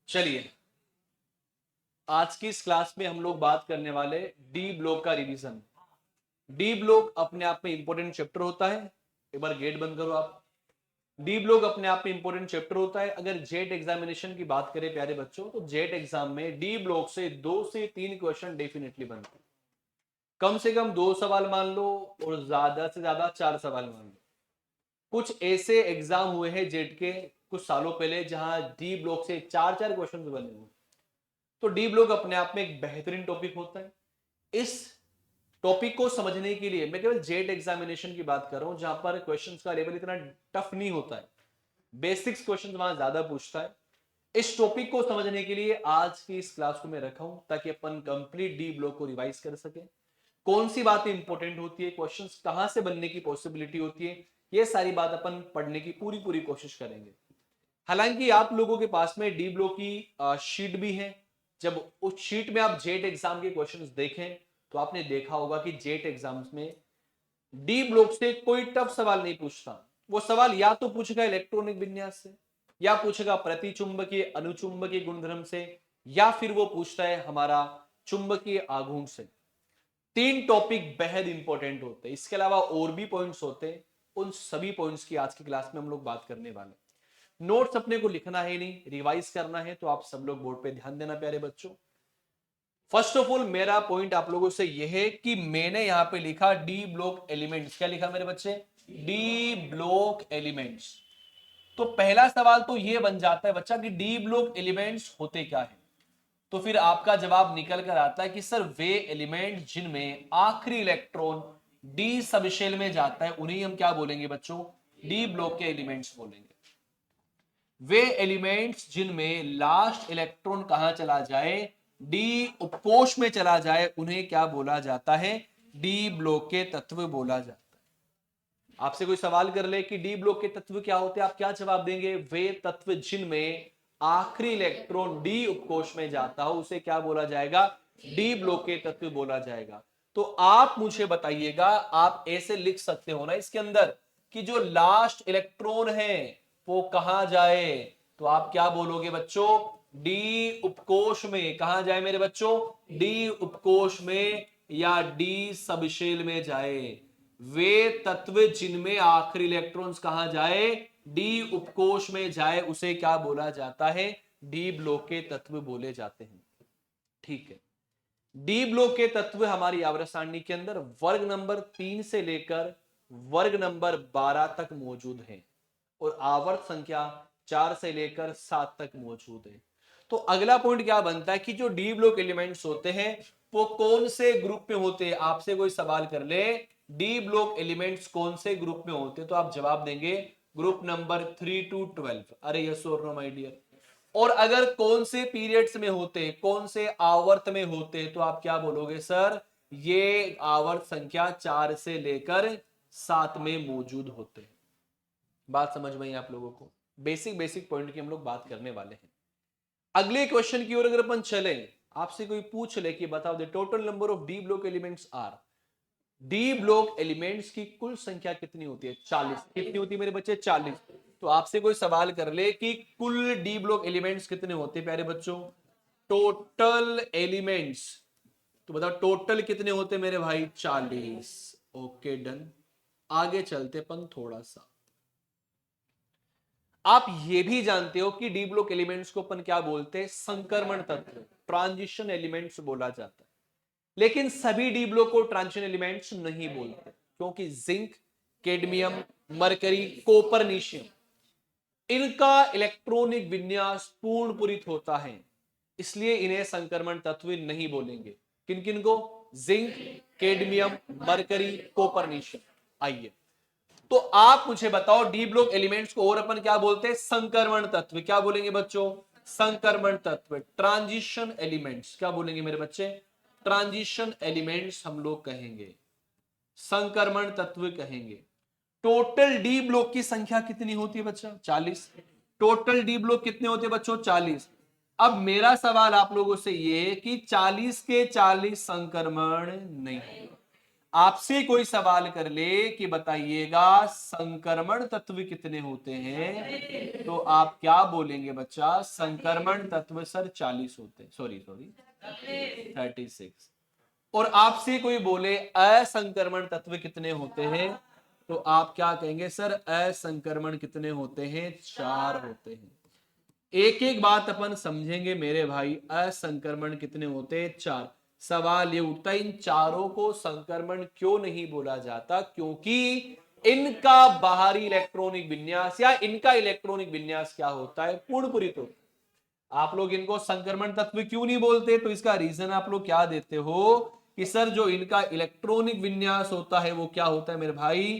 चलिए, आज की इस क्लास में हम लोग बात करने वाले डी ब्लॉक का रिवीजन। डी ब्लॉक अपने आप में इंपॉर्टेंट चैप्टर होता है। एक बार गेट बंद करो आप। डी ब्लॉक अपने आप में इंपॉर्टेंट चैप्टर होता है। अगर जेट एग्जामिनेशन की बात करें प्यारे बच्चों, तो जेट एग्जाम में डी ब्लॉक से 2 से 3 क्वेश्चन डेफिनेटली बनते हैं। कम से कम 2 सवाल मान लो और ज्यादा से ज्यादा 4 सवाल मान लो। कुछ ऐसे एग्जाम हुए हैं जेट के कुछ सालों पहले जहां डी ब्लॉक से 4 4 क्वेश्चन बने हुए। तो डी ब्लॉक अपने आप में एक बेहतरीन टॉपिक होता है। इस टॉपिक को समझने के लिए मैं केवल जेट एग्जामिनेशन की बात कर रहा हूं, जहां पर क्वेश्चंस का लेवल इतना टफ नहीं होता है। बेसिक्स क्वेश्चंस वहां ज्यादा पूछता है। इस टॉपिक को समझने के लिए आज की इस क्लास को मैं रखा हूं, ताकि अपन कंप्लीट डी ब्लॉक को रिवाइज कर सके। कौन सी बातें इंपॉर्टेंट होती है, क्वेश्चंस कहां से बनने की पॉसिबिलिटी होती है, ये सारी बात अपन पढ़ने की पूरी पूरी कोशिश करेंगे। हालांकि आप लोगों के पास में डी ब्लॉक की शीट भी है। जब उस शीट में आप जेट एग्जाम के क्वेश्चंस देखें तो आपने देखा होगा कि जेट एग्जाम्स में डी ब्लॉक से कोई टफ सवाल नहीं पूछता। वो सवाल या तो पूछेगा इलेक्ट्रॉनिक विन्यास से, या पूछेगा प्रतिचुंबकीय अनुचुंबकीय गुणधर्म से, या फिर वो पूछता है हमारा चुंबकीय आघूर्ण से। 3 टॉपिक बेहद इंपॉर्टेंट होते हैं। इसके अलावा और भी पॉइंट्स होते हैं। उन सभी पॉइंट्स की आज की क्लास में हम लोग बात करने वाले हैं। नोट्स अपने को लिखना है नहीं, रिवाइज करना है, तो आप सब लोग बोर्ड पे ध्यान देना प्यारे बच्चों। फर्स्ट ऑफ ऑल मेरा पॉइंट आप लोगों से यह है कि मैंने यहां पे लिखा डी ब्लॉक एलिमेंट्स। क्या लिखा मेरे बच्चे? D block elements. तो पहला सवाल तो यह बन जाता है बच्चा कि डी ब्लॉक एलिमेंट्स होते क्या है। तो फिर आपका जवाब निकल कर आता है कि सर वे एलिमेंट जिनमें आखिरी इलेक्ट्रॉन डी सबशेल में जाता है उन्हें हम क्या बोलेंगे बच्चों? डी ब्लॉक के एलिमेंट्स बोलेंगे। वे एलिमेंट्स जिनमें लास्ट इलेक्ट्रॉन कहां चला जाए? डी उपकोष में चला जाए, उन्हें क्या बोला जाता है? डी ब्लॉक के तत्व बोला जाता है। आपसे कोई सवाल कर ले कि डी ब्लॉक के तत्व क्या होते हैं, आप क्या जवाब देंगे? वे तत्व जिनमें आखिरी इलेक्ट्रॉन डी उपकोष में जाता हो उसे क्या बोला जाएगा? डी ब्लॉक के तत्व बोला जाएगा। तो आप मुझे बताइएगा, आप ऐसे लिख सकते हो ना इसके अंदर कि जो लास्ट इलेक्ट्रॉन है वो कहां जाए? तो आप क्या बोलोगे बच्चों? डी उपकोष में। कहां जाए मेरे बच्चों? डी उपकोष में या डी सबशेल में जाए। वे तत्व जिनमें आखिरी इलेक्ट्रॉन्स कहां जाए? डी उपकोष में जाए, उसे क्या बोला जाता है? डी ब्लॉक के तत्व बोले जाते हैं। ठीक है। डी ब्लॉक के तत्व हमारी आवर्त सारणी के अंदर वर्ग नंबर 3 से लेकर वर्ग नंबर 12 तक मौजूद है, और आवर्त संख्या 4 से लेकर 7 तक मौजूद है। तो अगला पॉइंट क्या बनता है कि जो डी ब्लॉक एलिमेंट्स होते हैं वो कौन से ग्रुप में होते हैं? आपसे कोई सवाल कर ले डी ब्लॉक एलिमेंट्स कौन से ग्रुप में होते हैं, तो आप जवाब देंगे ग्रुप नंबर 3 to 12। अरे यस और नो माय डियर। और अगर कौन से पीरियड्स में होते, कौन से आवर्त में होते, तो आप क्या बोलोगे? सर ये आवर्त संख्या 4 से लेकर 7 में मौजूद होते हैं। बात समझ में आई आप लोगों को? बेसिक बेसिक पॉइंट की हम लोग बात करने वाले हैं। अगले क्वेश्चन की ओर अगर अपन चले, आपसे कोई पूछ ले कि बताओ the total number of D block elements are. D block elements की कुल संख्या कितनी होती है? 40। कितनी होती है मेरे बच्चे? 40। तो आपसे कोई सवाल कर ले कि कुल डी ब्लॉक एलिमेंट्स कितने होते हैं प्यारे बच्चों? Total elements. तो बताओ टोटल कितने होते हैं मेरे भाई? 40। Okay done. आगे चलते अपन थोड़ा सा। आप ये भी जानते हो कि डी ब्लॉक एलिमेंट्स को अपन क्या बोलते हैं? संक्रमण तत्व, ट्रांजिशन एलिमेंट्स बोला जाता है। लेकिन सभी डी ब्लॉक को ट्रांजिशन एलिमेंट्स नहीं बोलते, क्योंकि जिंक, कैडमियम, मरकरी, कोपरनीशियम, इनका इलेक्ट्रॉनिक विन्यास पूर्णपुरित होता है, इसलिए इन्हें संक्रमण तत्व नहीं बोलेंगे। किन किन को? Zinc, cadmium, mercury, copernicium. आइए, तो आप मुझे बताओ डी ब्लॉक एलिमेंट्स को और अपन क्या बोलते हैं? संक्रमण तत्व। क्या बोलेंगे बच्चों? संक्रमण तत्व, ट्रांजिशन एलिमेंट्स। क्या बोलेंगे मेरे बच्चे? ट्रांजिशन एलिमेंट्स हम लोग कहेंगे, संक्रमण तत्व कहेंगे। टोटल डी ब्लॉक की संख्या कितनी होती है बच्चा? 40। टोटल डी ब्लॉक कितने होते हैं बच्चों? 40। अब मेरा सवाल आप लोगों से यह है कि 40 के 40 संक्रमण नहीं होगा। आपसे कोई सवाल कर ले कि बताइएगा संक्रमण तत्व कितने होते हैं, तो आप क्या बोलेंगे बच्चा? संक्रमण तत्व सर 40 होते हैं, सॉरी 36। और आपसे कोई बोले असंक्रमण तत्व कितने होते हैं, तो आप क्या कहेंगे? सर असंक्रमण कितने होते हैं? 4 होते हैं। एक एक बात अपन समझेंगे मेरे भाई। असंक्रमण कितने होते हैं? 4। सवाल ये उठता है इन चारों को संक्रमण क्यों नहीं बोला जाता? क्योंकि इनका बाहरी इलेक्ट्रॉनिक विन्यास या इनका इलेक्ट्रॉनिक विन्यास क्या होता है? पूर्णपुरित होता है। आप लोग इनको संक्रमण तत्व क्यों नहीं बोलते? तो इसका रीजन आप लोग क्या देते हो कि सर जो इनका इलेक्ट्रॉनिक विन्यास होता है वो क्या होता है मेरे भाई?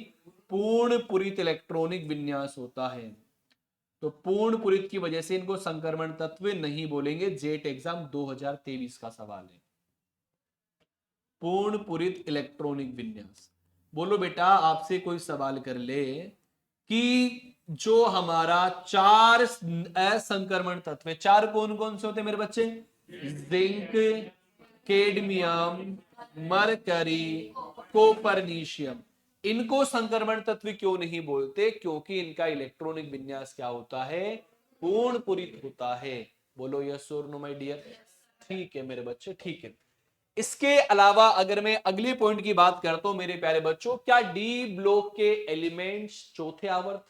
पूर्णपुरित इलेक्ट्रॉनिक विन्यास होता है। तो पूर्णपुरित की वजह से इनको संक्रमण तत्व नहीं बोलेंगे। जेट एग्जाम 2023 का सवाल है। पूर्णपुरित इलेक्ट्रॉनिक विन्यास। बोलो बेटा, आपसे कोई सवाल कर ले कि जो हमारा 4 असंक्रमण तत्व है, 4 कौन कौन से होते हैं मेरे बच्चे? Zinc, cadmium, mercury, copernicium. इनको संक्रमण तत्व क्यों नहीं बोलते? क्योंकि इनका इलेक्ट्रॉनिक विन्यास क्या होता है? पूर्णपुरित होता है। बोलो यस और नो माय डियर। ठीक है मेरे बच्चे, ठीक है। इसके अलावा अगर मैं अगले पॉइंट की बात करता हूं मेरे प्यारे बच्चों, क्या डी ब्लॉक के एलिमेंट्स चौथे आवर्त,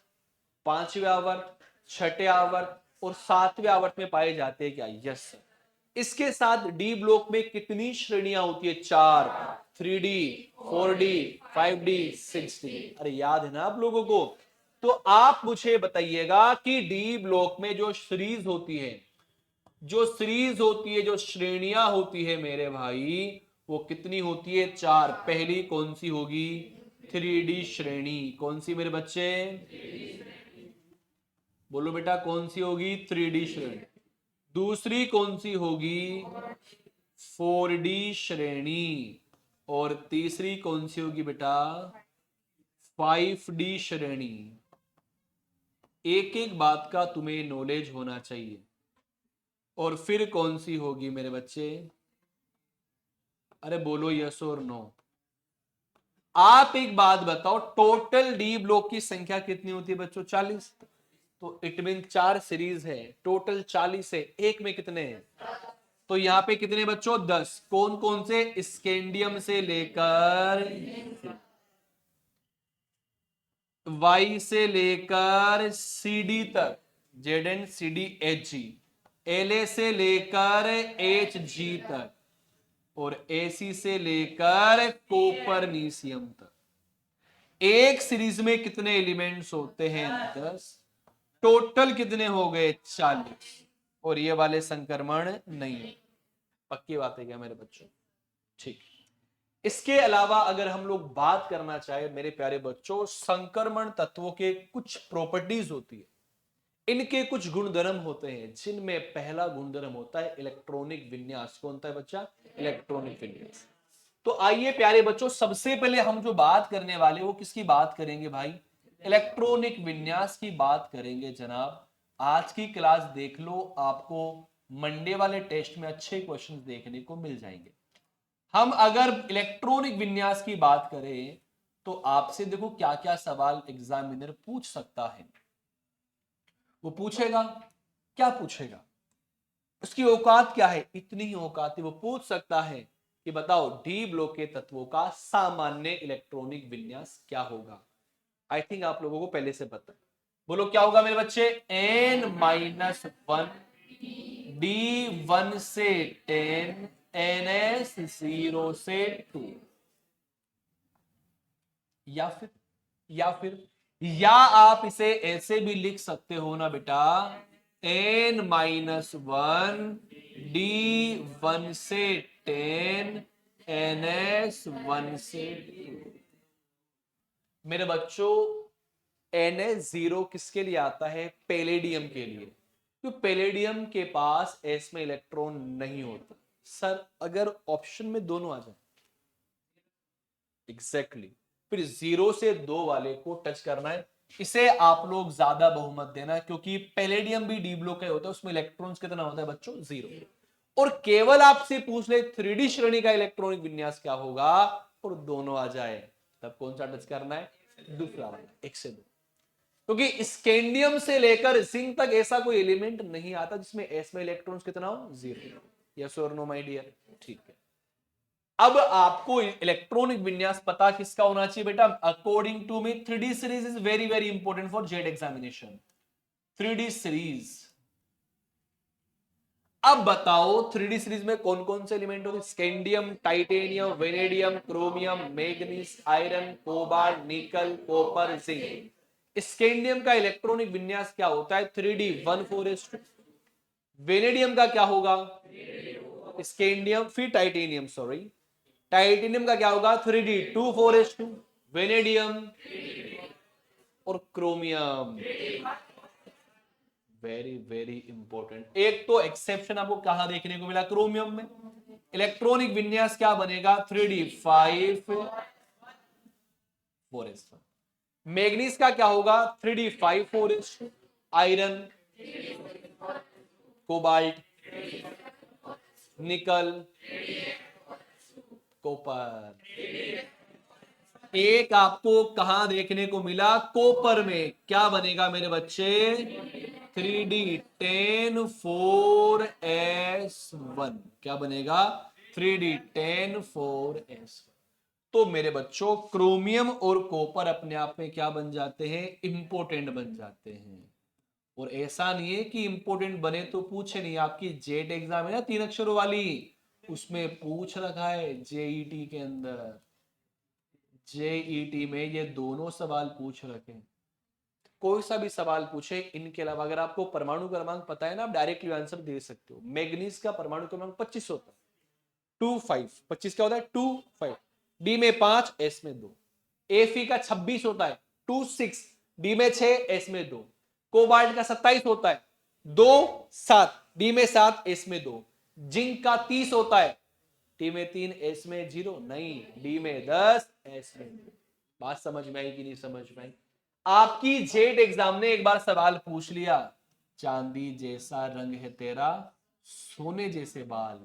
पांचवें आवर्त, छठे आवर्त और सातवें आवर्त में पाए जाते हैं क्या? Yes sir. इसके साथ डी ब्लॉक में कितनी श्रेणियां होती है? 4। 3D, 4D, 5D, 6D। अरे याद है ना आप लोगों को? तो आप मुझे बताइएगा कि डी ब्लॉक में जो सीरीज होती है, जो श्रेणियां होती है मेरे भाई, वो कितनी होती है? 4। पहली कौन सी होगी? 3D श्रेणी। कौन सी मेरे बच्चे? बोलो बेटा, कौन सी होगी? 3D श्रेणी। दूसरी कौन सी होगी? 4D श्रेणी। और तीसरी कौन सी होगी बेटा? 5D श्रेणी। एक एक बात का तुम्हें नॉलेज होना चाहिए। और फिर कौन सी होगी मेरे बच्चे? अरे बोलो यस और नो। आप एक बात बताओ, टोटल डी ब्लॉक की संख्या कितनी होती है बच्चों? 40। तो इट मीन 4 सीरीज है, टोटल 40 है। एक में कितने हैं? तो यहां पे कितने बच्चों? 10। कौन कौन से? स्कैंडियम से लेकर वाई से लेकर सीडी तक, ZnCdHg, La से लेकर Hg तक, और Ac से लेकर कोपरनीशियम तक। एक सीरीज में कितने एलिमेंट्स होते हैं? 10। टोटल कितने हो गए? 40। और ये वाले संक्रमण नहीं है। पक्की बात है क्या मेरे बच्चों? ठीक। इसके अलावा अगर हम लोग बात करना चाहे मेरे प्यारे बच्चों, संक्रमण तत्वों के कुछ प्रॉपर्टीज होती है, इनके कुछ गुणधर्म होते हैं, जिनमें पहला गुणधर्म होता है इलेक्ट्रॉनिक विन्यास। कौन सा है बच्चा? इलेक्ट्रॉनिक विन्यास। तो आइए प्यारे बच्चों, सबसे पहले हम जो बात करने वाले वो किसकी बात करेंगे भाई? इलेक्ट्रॉनिक विन्यास की बात करेंगे जनाब। आज की क्लास देख लो, आपको मंडे वाले टेस्ट में अच्छे क्वेश्चन देखने को मिल जाएंगे। हम अगर इलेक्ट्रॉनिक विन्यास की बात करें तो आपसे देखो क्या क्या सवाल एग्जामिनर पूछ सकता है। वो पूछेगा, क्या पूछेगा? उसकी औकात क्या है? इतनी ही औकात है। वो पूछ सकता है कि बताओ डी ब्लॉक के तत्वों का सामान्य इलेक्ट्रॉनिक विन्यास क्या होगा। आई थिंक आप लोगों को पहले से पता है। बोलो क्या होगा मेरे बच्चे? N-1, D1 से 10, NS0 से 2। या आप इसे ऐसे भी लिख सकते हो ना बेटा, N-1, D1 से 10, NS1 से 2। मेरे बच्चों, NS0 किसके लिए आता है? पैलेडियम के लिए। तो पैलेडियम के पास एस में इलेक्ट्रॉन नहीं होता। सर अगर ऑप्शन में दोनों आ जाए, एग्जैक्टली, फिर 0 से 2 वाले को टच करना है। इसे आप लोग ज्यादा बहुमत देना, क्योंकि पैलेडियम भी डी ब्लॉक का होता है, उसमें इलेक्ट्रॉन्स कितना होता है बच्चों? 0। और केवल आपसे पूछ ले 3D श्रेणी का इलेक्ट्रॉनिक विन्यास क्या होगा, और दोनों आ जाए, तब कौन सा टच करना है? दूसरा वाला, 1 से 2। क्योंकि स्कैंडियम से लेकर जिंक तक ऐसा कोई एलिमेंट नहीं आता जिसमें एस में इलेक्ट्रॉन्स कितना हो? 0। यस और नो माय डियर? ठीक है। अब आपको इलेक्ट्रॉनिक विन्यास पता किसका होना चाहिए बेटा? According to me 3D series is very very important for the examination. 3D series. अब बताओ 3D सीरीज में कौन कौन से एलिमेंट होते हैं? Scandium, titanium, vanadium, chromium, manganese, iron, cobalt, निकल, कॉपर, जिंक। स्कैंडियम का इलेक्ट्रॉनिक विन्यास क्या होता है? 3D 1,4s2। वेनेडियम का क्या होगा? स्कैंडियम फिर टाइटेनियम, सॉरी, टाइटेनियम का क्या होगा? 3D 2,4s2। वेनेडियम और क्रोमियम, वेरी वेरी इंपॉर्टेंट। एक तो एक्सेप्शन आपको कहां देखने को मिला? क्रोमियम में। इलेक्ट्रॉनिक विन्यास क्या बनेगा? 3D 5,4s1। मैग्नीज का क्या होगा? 3D 5,4s2। आयरन, कोबाल्ट, निकल, कॉपर। एक आपको कहां देखने को मिला? कॉपर में। क्या बनेगा मेरे बच्चे? 3D 10,4s1। क्या बनेगा? 3D 10,4s1। तो मेरे बच्चों क्रोमियम और कॉपर अपने आप में क्या बन जाते हैं? इंपोर्टेंट बन जाते हैं। और ऐसा नहीं है कि इंपोर्टेंट बने तो पूछे नहीं। आपकी जेट एग्जाम है ना 3 अक्षरों वाली, उसमें पूछ रखा है जेईटी के अंदर। जेईटी में ये दोनों सवाल पूछ रखे हैं। कोई सा भी सवाल पूछे इनके अलावा, अगर आपको परमाणु क्रमांक पता है ना, आप डायरेक्टली आंसर दे सकते हो। मैग्नीज का परमाणु क्रमांक 25 होता है, 2,5। 25 क्या होता है? 2,5। डी में 5, एस में 2। एफी का 26 होता है, 2,6। डी में 6, एस में 2। कोबाल्ट का 27 होता है, 2,7। डी में 7, एस में 2। जिंक का 30 होता है, टी में 3, एस में 0 नहीं, डी में 10, एस में 2। बात समझ में आई कि नहीं समझ में आई? आपकी जेट एग्जाम ने एक बार सवाल पूछ लिया, चांदी जैसा रंग है तेरा, सोने जैसे बाल।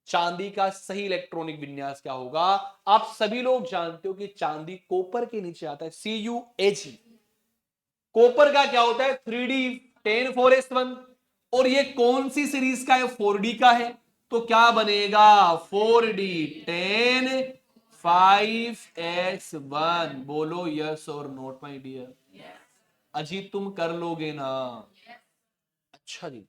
चांदी का सही इलेक्ट्रॉनिक विन्यास क्या होगा? आप सभी लोग जानते हो कि चांदी कॉपर के नीचे आता है, CuAg। कॉपर का क्या होता है? 3D 10,4s1। और ये कौन सी सीरीज का है? 4D का है। तो क्या बनेगा? 4D 10,5s1। बोलो यस और नोट माय डियर? अजीत तुम कर लोगे ना? अच्छा जी,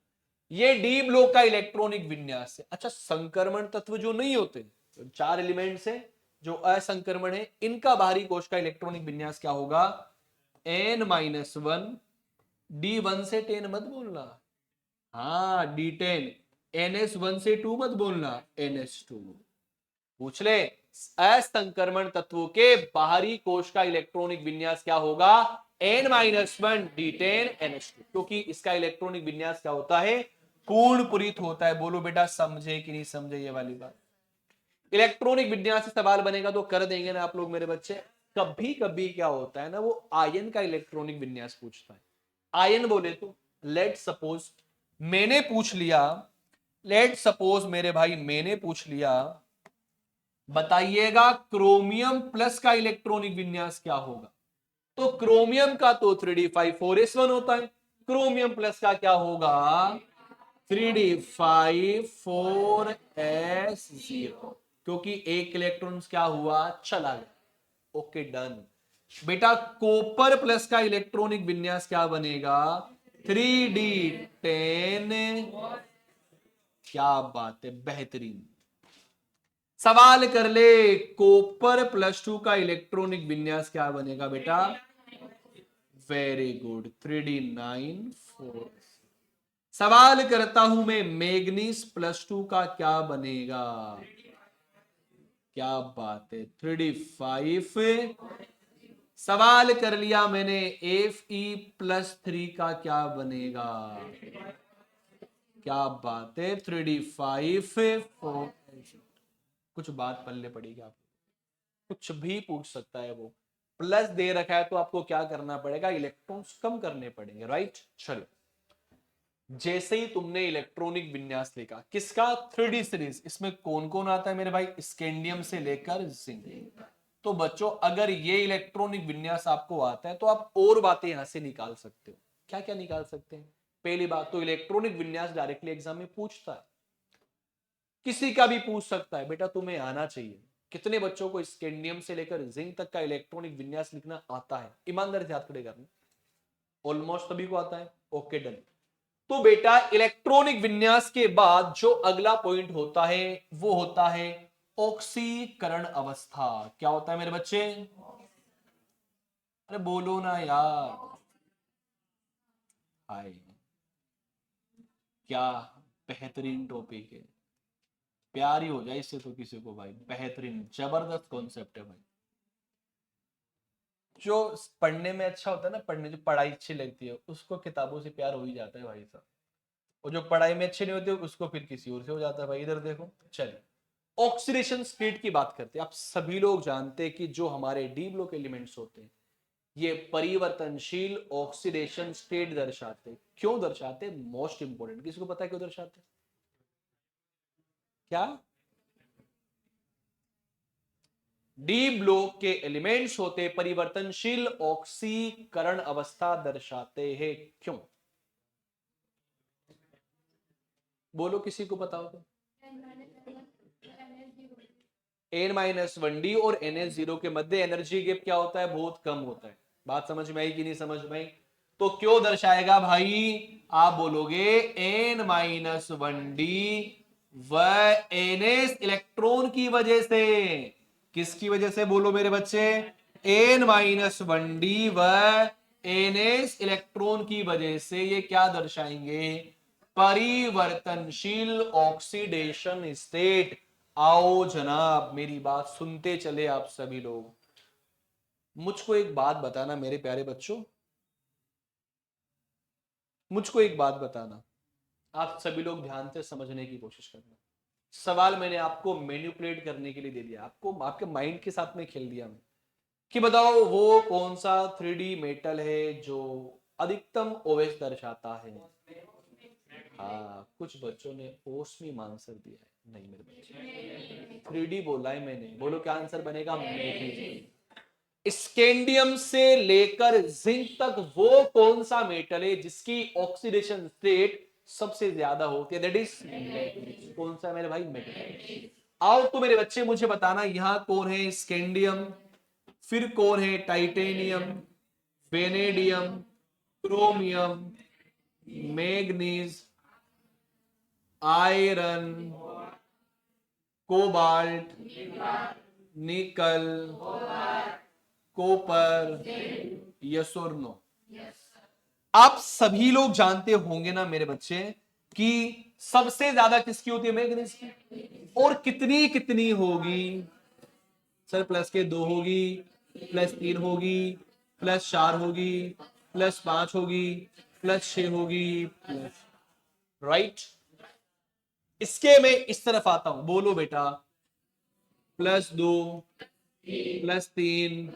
ये डी ब्लॉक का इलेक्ट्रॉनिक विन्यास है। अच्छा, संक्रमण तत्व जो नहीं होते, तो 4 एलिमेंट से जो असंक्रमण है, इनका बाहरी कोश का इलेक्ट्रॉनिक विन्यास क्या होगा? n-1। D1 से 10 मत बोलना, हाँ D10। NS1 से 2 मत बोलना, NS2। पूछ ले, असंक्रमण तत्वों के बाहरी कोश का इलेक्ट्रॉनिक विन्यास क्या होगा? n-1 D10 NH2। क्योंकि इसका इलेक्ट्रॉनिक विन्यास क्या होता है? पूर्ण पुरित होता है। बोलो बेटा समझे कि नहीं समझे ये वाली बात? इलेक्ट्रॉनिक विन्यास से सवाल बनेगा तो कर देंगे ना आप लोग मेरे बच्चे। कभी कभी क्या होता है ना, वो आयन का इलेक्ट्रॉनिक विन्यास पूछता है। आयन बोले तो लेट सपोज मैंने पूछ लिया, लेट सपोज मेरे भाई मैंने पूछ लिया, बताइएगा क्रोमियम प्लस का इलेक्ट्रॉनिक विन्यास क्या होगा? तो क्रोमियम का तो 3D 5,4s1 होता है, क्रोमियम प्लस का क्या होगा? 3D 5,4s0। क्योंकि एक इलेक्ट्रॉन क्या हुआ? चला गया। Okay done. बेटा कॉपर प्लस का इलेक्ट्रॉनिक विन्यास क्या बनेगा? 3D 10। क्या बात है, बेहतरीन। सवाल कर ले, कॉपर +2 का इलेक्ट्रॉनिक विन्यास क्या बनेगा बेटा? Very good, 3D 9,4। सवाल करता हूं मैं, मैग्नीज +2 का क्या बनेगा? क्या बात है, 3D 5। सवाल कर लिया मैंने, Fe+3 का क्या बनेगा? क्या बात है, 3D 5,4। कुछ बात पल्ले पड़ेगी आप, कुछ भी पूछ सकता है वो। प्लस दे रखा है तो आपको क्या करना पड़ेगा? इलेक्ट्रॉन्स कम करने पड़ेंगे, राइट? चलो जैसे ही तुमने इलेक्ट्रॉनिक विन्यास लिखा किसका 3D सीरीज, इसमें कौन कौन आता है मेरे भाई, स्कैंडियम से लेकर जिंक। तो बच्चों अगर ये इलेक्ट्रॉनिक विन्यास आपको आता है तो आप और बातें यहां से निकाल सकते हो। क्या क्या निकाल सकते हैं? पहली बात तो इलेक्ट्रॉनिक विन्यास डायरेक्टली एग्जाम में पूछता है, किसी का भी पूछ सकता है, बेटा तुम्हें आना चाहिए। कितने बच्चों को स्कैंडियम से लेकर जिंक तक का इलेक्ट्रॉनिक विन्यास लिखना आता है? ईमानदारी से हाथ खड़े करना। ऑलमोस्ट सभी को आता है, ओके डन। तो बेटा इलेक्ट्रॉनिक विन्यास के बाद जो अगला पॉइंट होता है वो होता है ऑक्सीकरण अवस्था। क्या होता है मेरे बच्चे? अरे बोलो ना यार। हाय, क्या बेहतरीन टॉपिक है, प्यार ही हो जाए इससे तो किसी को भाई। बेहतरीन जबरदस्त कॉन्सेप्ट है भाई। जो पढ़ने में अच्छा होता है ना, पढ़ने जो पढ़ाई अच्छी लगती है उसको किताबों से प्यार हो ही जाता है भाई साहब। और जो पढ़ाई में अच्छे नहीं होते उसको फिर किसी और से हो जाता है भाई। इधर देखो, चलिए ऑक्सीडेशन स्टेट की बात करते हैं। आप सभी लोग जानते हैं कि जो हमारे डी ब्लॉक एलिमेंट्स होते हैं ये परिवर्तनशील ऑक्सीडेशन स्टेट दर्शाते हैं। क्यों दर्शाते? मोस्ट इंपोर्टेंट, किसी को पता है क्यों दर्शाते? क्या? डी ब्लॉक के एलिमेंट्स होते परिवर्तनशील ऑक्सीकरण अवस्था दर्शाते हैं। क्यों? बोलो किसी को पता हो तो। n-1d और NH0 के मध्य एनर्जी गैप क्या होता है? बहुत कम होता है। बात समझ में आई कि नहीं समझ में आई? तो क्यों दर्शाएगा भाई? आप बोलोगे n-1d व NS इलेक्ट्रॉन की वजह से। किसकी वजह से बोलो मेरे बच्चे? n-1d व NS इलेक्ट्रॉन की वजह से ये क्या दर्शाएंगे? परिवर्तनशील ऑक्सीडेशन स्टेट। आओ जनाब मेरी बात सुनते चले आप सभी लोग। मुझको एक बात बताना मेरे प्यारे बच्चों, मुझको एक बात बताना, आप सभी लोग ध्यान से समझने की कोशिश करना। सवाल मैंने आपको मैनिपुलेट करने के लिए दे दिया, आपको आपके माइंड के साथ में खेल दिया मैं कि बताओ वो कौन सा 3D मेटल है जो अधिकतम ओएस दर्शाता है। हाँ, कुछ बच्चों ने ओस्मियम आंसर दिया है। नहीं मेरे बच्चे, 3D बोला है मैंने। बोलो क्या आंसर बनेगा? मैग्नीशियम। स्कैंडियम से लेकर जिंक तक वो कौन सा मेटल है जिसकी ऑक्सीडेशन स्टेट सबसे ज्यादा होती है? दैट इज कौन सा मेरे भाई? मेटल। आओ तो मेरे बच्चे मुझे बताना, यहां कौन है? स्कैंडियम, फिर कौन है? Titanium, vanadium, chromium, manganese, iron, cobalt, निकल, कॉपर, यस और नो? आप सभी लोग जानते होंगे ना मेरे बच्चे कि सबसे ज्यादा किसकी होती है? मैग्नीज की। और कितनी कितनी होगी सर? प्लस के 2 होगी, प्लस 3 होगी, प्लस 4 होगी, प्लस 5 होगी, प्लस 6 होगी, प्लस, राइट। इसके मैं इस तरफ आता हूं, बोलो बेटा। +2, +3,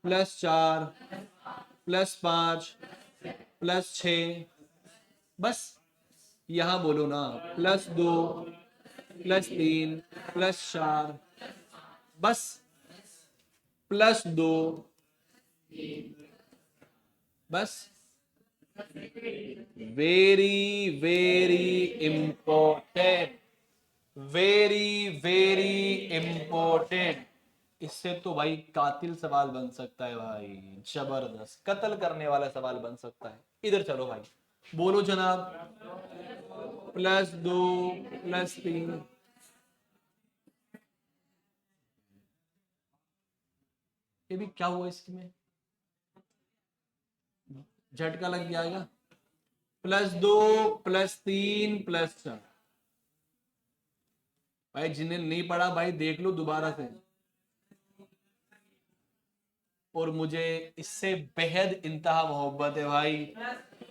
+4, +5, +6, बस यहां बोलो ना। +2, +3, +4, बस +2, बस। Very very important, very very important. इससे तो भाई कातिल सवाल बन सकता है भाई, जबरदस्त कत्ल करने वाला सवाल बन सकता है। इधर चलो भाई, बोलो जनाब। +2, +3, ये भी क्या हुआ इसमें? झटका लग जाएगा। +2, +3, +4। भाई जिन्हें नहीं पढ़ा भाई देख लो दोबारा से। और मुझे इससे बेहद इंतहा मोहब्बत है भाई।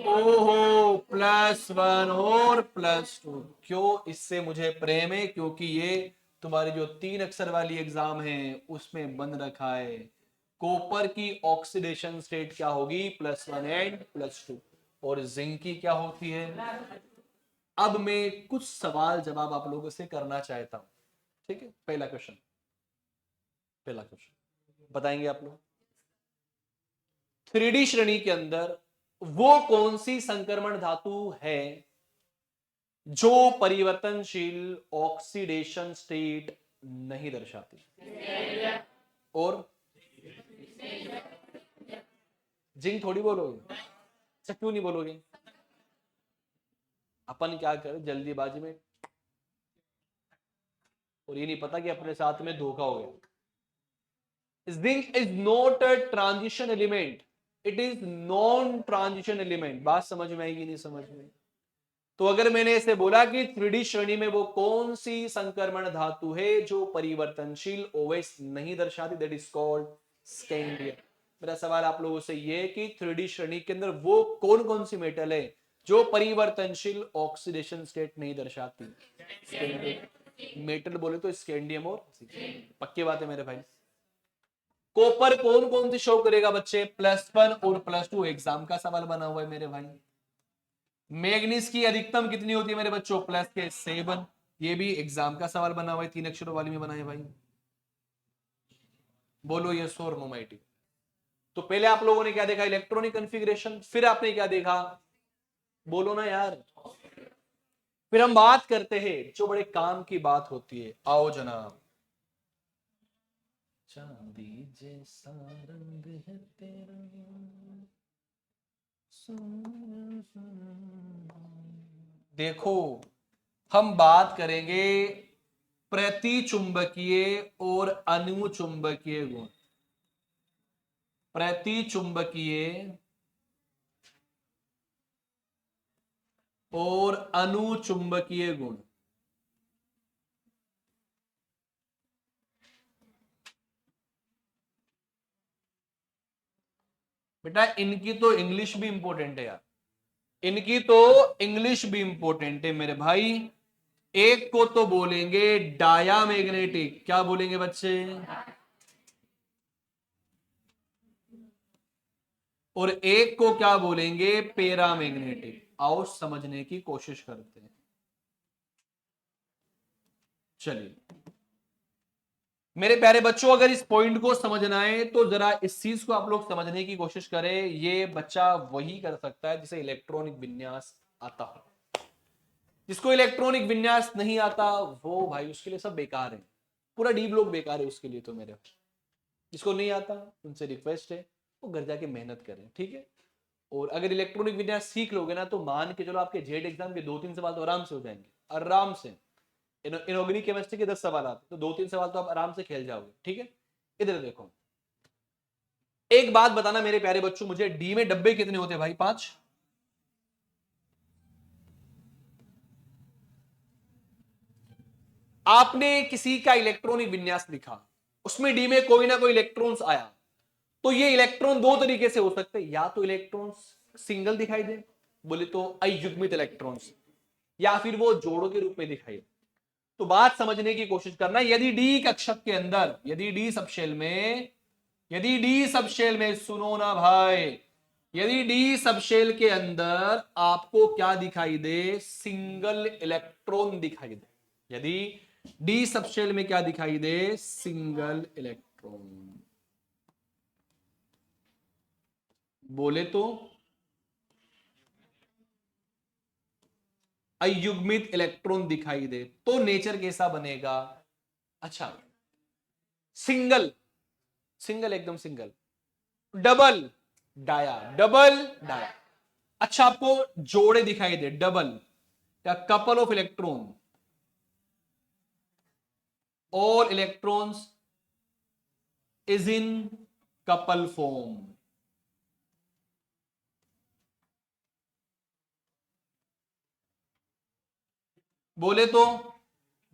ओहो, +1 और +2। क्यों इससे मुझे प्रेम है? क्योंकि ये तुम्हारी जो 3 अक्षर वाली एग्जाम है उसमें बन रखा है। कॉपर की ऑक्सीडेशन स्टेट क्या होगी? +1 एंड +2। और जिंक की क्या होती है। अब मैं कुछ सवाल जवाब आप लोगों से करना चाहता हूं, ठीक है। पहला क्वेश्चन बताएंगे आप लोग, 3D श्रेणी के अंदर वो कौन सी संक्रमण धातु है जो परिवर्तनशील ऑक्सीडेशन स्टेट नहीं दर्शाती। और जिंक थोड़ी बोलोगे, अच्छा क्यों नहीं बोलोगे। अपन क्या करें जल्दीबाजी में, और ये नहीं पता कि अपने साथ में धोखा हो गया। Zinc is not a transition element, it is non transition element. बात समझ में आएगी नहीं समझ में। तो अगर मैंने इसे बोला कि 3D श्रेणी में वो कौन सी संक्रमण धातु है जो परिवर्तनशील ओएस नहीं दर्शाती, दैट इज कॉल्ड स्कैंडियम। मेरा सवाल आप लोगों से ये है कि 3D श्रेणी के अंदर वो कौन कौन सी मेटल है जो परिवर्तनशील ऑक्सीडेशन स्टेट नहीं दर्शाती। मेटल बोले तो स्कैंडियम और पक्की बात है मेरे भाई। कॉपर कौन कौन सी शो करेगा बच्चे, +1 और +2, एग्जाम का सवाल बना हुआ है मेरे भाई। मैग्नीज की अधिकतम कितनी होती है मेरे बच्चों, +7, ये भी एग्जाम का सवाल बना हुआ है, 3 अक्षरों वाली में बना है भाई। बोलो ये और नो माइटी। तो पहले आप लोगों ने क्या देखा, इलेक्ट्रॉनिक कॉन्फ़िगरेशन, फिर आपने क्या देखा, बोलो ना यार। फिर हम बात करते हैं जो बड़े काम की बात होती है, आओ जनाब। चांदी जैसा रंग है तेरा, देखो हम बात करेंगे प्रतिचुंबकीय और अनुचुंबकीय गुण। प्रतिचुंबकीय और अनुचुंबकीय गुण। बेटा इनकी तो इंग्लिश भी इंपॉर्टेंट है यार, इनकी तो इंग्लिश भी इंपॉर्टेंट है मेरे भाई। एक को तो बोलेंगे डायामैग्नेटिक, क्या बोलेंगे बच्चे, और एक को क्या बोलेंगे, पैरामैग्नेटिक। आओ समझने की कोशिश करते हैं। चलिए मेरे प्यारे बच्चों, अगर इस पॉइंट को समझना है तो जरा इस चीज को आप लोग समझने की कोशिश करें। ये बच्चा वही कर सकता है जिसे इलेक्ट्रॉनिक विन्यास आता हो। जिसको इलेक्ट्रॉनिक विन्यास नहीं आता वो भाई उसके लिए सब बेकार है, पूरा डी ब्लॉक बेकार है उसके लिए तो मेरे। जिसको नहीं आता उनसे रिक्वेस्ट है वो घर जाके मेहनत करें, ठीक है। और अगर इलेक्ट्रॉनिक विन्यास सीख लोगे ना तो मान के चलो आपके जेड एग्जाम के 2-3 सवाल तो आराम से हो जाएंगे, आराम से। इनऑर्गेनिक केमिस्ट्री के 10 सवाल आते तो 2-3 सवाल तो आप आराम से खेल जाओगे, ठीक है। इधर देखो, एक बात बताना मेरे प्यारे बच्चों, मुझे डी में डब्बे कितने होते हैं भाई, 5। आपने किसी का इलेक्ट्रॉनिक विन्यास लिखा, उसमें डी में कोई ना कोई इलेक्ट्रॉन्स आया, तो ये इलेक्ट्रॉन दो तरीके से हो सकते हैं, या तो इलेक्ट्रॉन्स सिंगल दिखाई दे, बोले तो अयुग्मित इलेक्ट्रॉन्स, या फिर वो जोड़ों के रूप में दिखाई दे। तो बात समझने की कोशिश करना, यदि डी कक्षक के अंदर, यदि डी सबशेल में, यदि डी सबशेल में, सुनो ना भाई, यदि डी सबशेल के अंदर आपको क्या दिखाई दे, सिंगल इलेक्ट्रॉन दिखाई दे, यदि डी सबशेल में क्या दिखाई दे, सिंगल इलेक्ट्रॉन, बोले तो अयुग्मित इलेक्ट्रॉन दिखाई दे, तो नेचर कैसा बनेगा, अच्छा सिंगल, सिंगल एकदम single, double dia, double dia. अच्छा आपको जोड़े दिखाई दे, डबल या couple of electron, all electrons is in couple form, बोले तो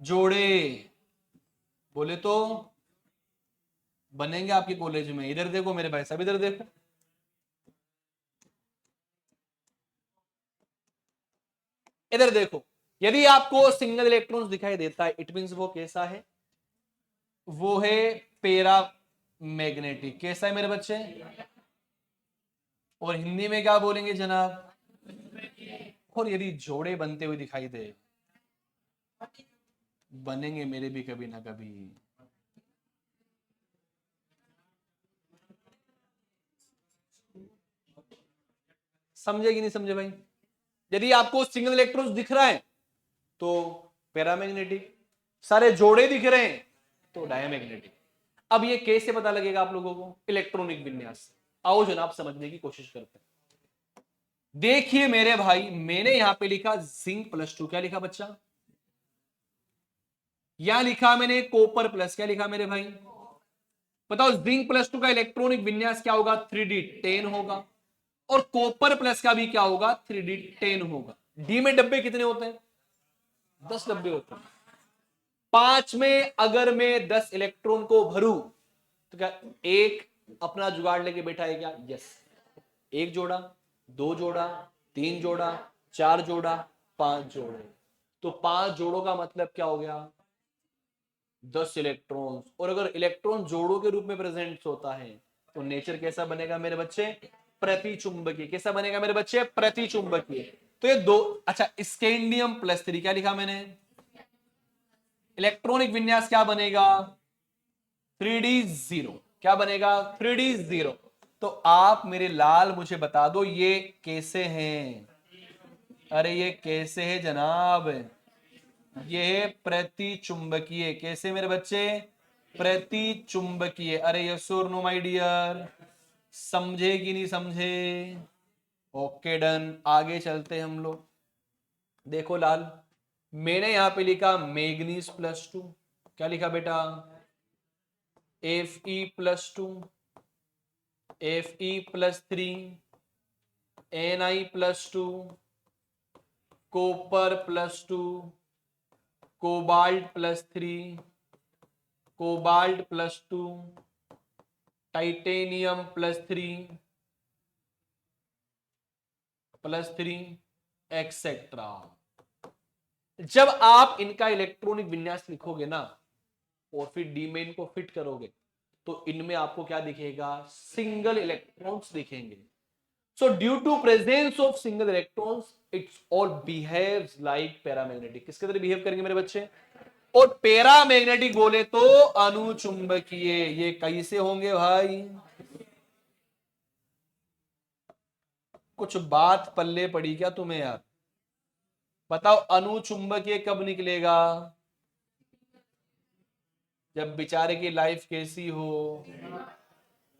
जोड़े, बोले तो बनेंगे आपके कॉलेज में। इधर देखो मेरे भाई साहब, इधर देखो, इधर देखो, यदि आपको सिंगल इलेक्ट्रॉन्स दिखाई देता है, इट मींस वो कैसा है, वो है पेरा मैग्नेटिक। कैसा है मेरे बच्चे, और हिंदी में क्या बोलेंगे जनाब, और यदि जोड़े बनते हुए दिखाई दे, बनेंगे मेरे भी कभी ना कभी। समझे कि नहीं समझे भाई? यदि आपको सिंगल इलेक्ट्रॉन दिख रहा है तो पैरामैग्नेटिक, सारे जोड़े दिख रहे हैं तो डायमैग्नेटिक। अब ये कैसे पता लगेगा आप लोगों को? इलेक्ट्रॉनिक विन्यास। आओ जनाब समझने की कोशिश करते हैं। देखिए मेरे भाई, मैंने यहां पे लिखा जिंक +2, क्या लिखा बच्चा? यहां लिखा मैंने कॉपर प्लस, क्या लिखा मेरे भाई? बताओ जिंक +2 का इलेक्ट्रॉनिक विन्यास क्या होगा? 3d10 होगा। और कॉपर प्लस का भी क्या होगा? 3d10 होगा। डी में डब्बे कितने होते हैं? 10 डब्बे होते हैं। 5 में अगर मैं 10 इलेक्ट्रॉन को भरूं तो क्या एक अपना जुगाड़ लेके बैठा है क्या? यस। एक जोड़ा, दो जोड़ा, तीन जोड़ा, चार जोड़ा, पांच जोड़े। तो 5 जोड़ों का मतलब क्या हो गया? 10 इलेक्ट्रॉन्स। और अगर इलेक्ट्रॉन जोड़ों के रूप में प्रेजेंट होता है तो नेचर कैसा बनेगा मेरे बच्चे? प्रतिचुंबकीय। कैसा बनेगा मेरे बच्चे? प्रतिचुंबकीय। तो ये दो, अच्छा स्कैंडियम +3, क्या लिखा मैंने? इलेक्ट्रॉनिक विन्यास क्या बनेगा? 3d0। क्या बनेगा? 3d0। तो आप मेरे लाल मुझे बता दो ये कैसे हैं? अरे ये कैसे है जनाब? ये है प्रतिचुंबकीय। कैसे मेरे बच्चे? प्रतिचुंबकीय। अरे यस और नो माय डियर? समझे कि नहीं समझे? ओके डन, आगे चलते हैं हम लोग। देखो लाल, मैंने यहां पे लिखा मैग्नीज +2, क्या लिखा बेटा? Fe+2, Fe+3, Ni+2, copper +2, cobalt +3, cobalt +2, titanium +3 etcetera. जब आप इनका इलेक्ट्रॉनिक विन्यास लिखोगे ना और फिर डी में इनको फिट करोगे तो इनमें आपको क्या दिखेगा? सिंगल इलेक्ट्रॉन्स दिखेंगे। So due to presence of single electrons, it's all behaves like paramagnetic। किसके तरह बिहेव करेंगे मेरे बच्चे? और पैरामैग्नेटिक बोले तो अनुचुंबकीय। ये कैसे होंगे भाई? कुछ बात पल्ले पड़ी क्या तुम्हें यार? बताओ अनुचुंबकीय कब निकलेगा? जब बेचारे की लाइफ कैसी हो?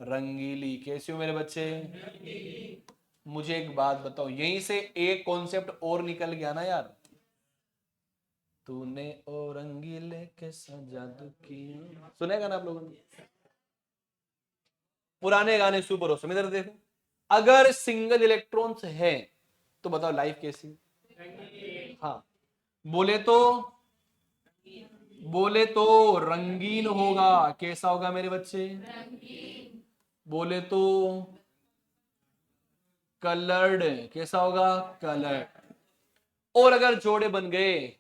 रंगीली। कैसी हो मेरे बच्चे? मुझे एक बात बताओ, यहीं से एक कॉन्सेप्ट और निकल गया ना यार। तूने ओ रंगीले कैसा जादू किया, सुनेगा ना आप लोगों ने? पुराने गाने सुपर हो। इधर देखो, अगर सिंगल इलेक्ट्रॉन्स है तो बताओ लाइफ कैसी? हाँ, बोले तो बोले तो रंगीन होगा। कैसा होगा मेरे बच्चे? बोले तो कलर्ड। कैसा होगा? कलर्ड। और अगर जोड़े बन गए,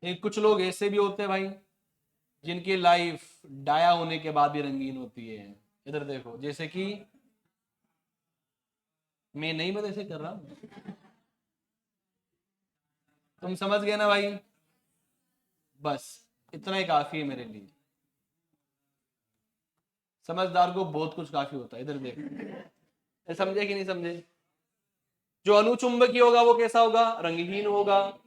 कुछ लोग ऐसे भी होते हैं भाई जिनकी लाइफ डाया होने के बाद भी रंगीन होती है। इधर देखो, जैसे कि मैं नहीं, मैं तो ऐसे कर रहा हूं। तुम समझ गए ना भाई? बस इतना ही काफी है मेरे लिए। समझदार को बहुत कुछ काफी होता है। इधर देखो, समझे कि नहीं समझे? जो अनुचुंबकीय होगा वो कैसा होगा? रंगहीन होगा।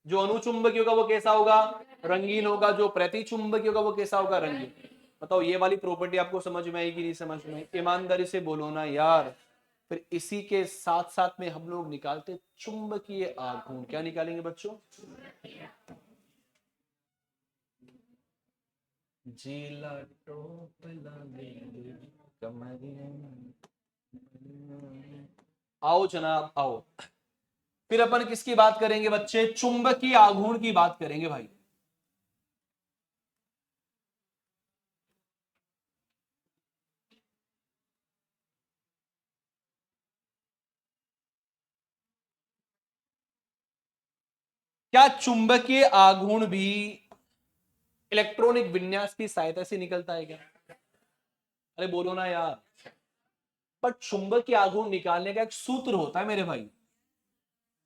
जो अनुचुंबकीय होगा वो कैसा होगा? रंगीन होगा। जो प्रतिचुंबकीय होगा वो कैसा होगा? रंगीन। बताओ ये वाली प्रॉपर्टी आपको समझ में आई कि नहीं समझ में? ईमानदारी से बोलो ना यार। फिर इसी के साथ साथ में हम लोग निकालते चुंबकीय आघूर्ण। क्या निकालेंगे बच्चों? जीला टोपला कमरिया। आओ जनाब आओ। फिर अपन किसकी बात करेंगे बच्चे? चुंबकीय आघूर्ण की बात करेंगे भाई। क्या चुंबकीय आघूर्ण भी इलेक्ट्रॉनिक विन्यास की सहायता से निकलता है क्या? अरे बोलो ना यार। पर चुंबकीय आघूर्ण निकालने का एक सूत्र होता है मेरे भाई,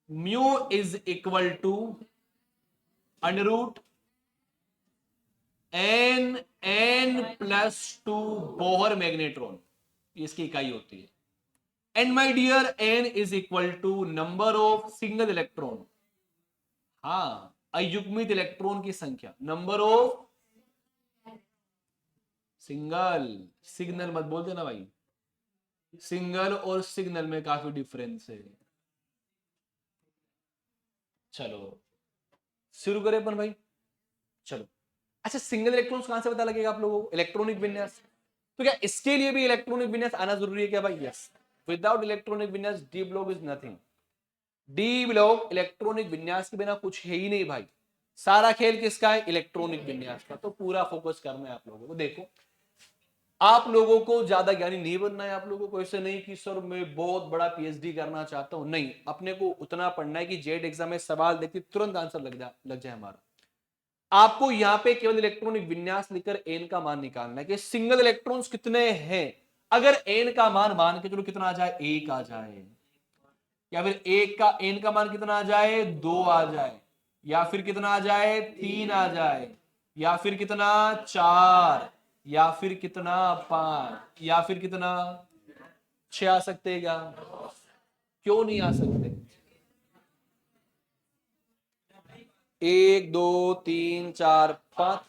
mu is equal to under root n n plus two Bohr magneton, इसकी इकाई होती है। And my dear n is equal to number of single electron, हाँ अयुग्मित इलेक्ट्रॉन की संख्या, नंबर ऑफ सिंगल, सिग्नल मत बोल देना भाई, सिंगल और सिग्नल में काफी डिफरेंस है। चलो शुरू करें अपन भाई, चलो। अच्छा सिंगल इलेक्ट्रॉन्स कहां से पता लगेगा आप लोगों को, इलेक्ट्रॉनिक विन्यास, तो क्या इसके लिए भी इलेक्ट्रॉनिक विन्यास आना जरूरी है क्या भाई? यस, विदाउट इलेक्ट्रॉनिक विन्यास D block is nothing. D block electronic विन्यास के बिना कुछ है ही नहीं भाई। सारा खेल किसका है? इलेक्ट्रॉनिक विन्यास का। तो पूरा फोकस करना है आप लोगों को। देखो आप लोगों को ज्यादा ज्ञानी नहीं बनना है, आप लोगों को ऐसे नहीं कि सर मैं बहुत बड़ा पीएचडी करना चाहता हूं, नहीं, अपने को उतना पढ़ना है कि जेड एग्जाम में सवाल देखते तुरंत आंसर लग जाए हमारा। आपको यहां पे केवल इलेक्ट्रॉनिक विन्यास लिखकर एन का मान निकालना है कि सिंगल इलेक्ट्रॉन्स कितने हैं। अगर एन का मान के चलो कितना आ जाए, एक आ जाए, या फिर एक का एन का मान कितना आ जाए, दो आ जाए, या फिर कितना आ जाए, तीन आ जाए, या फिर कितना, चार, या फिर कितना, पांच, या फिर कितना, छह आ सकते हैं क्या? क्यों नहीं आ सकते? एक दो तीन चार पांच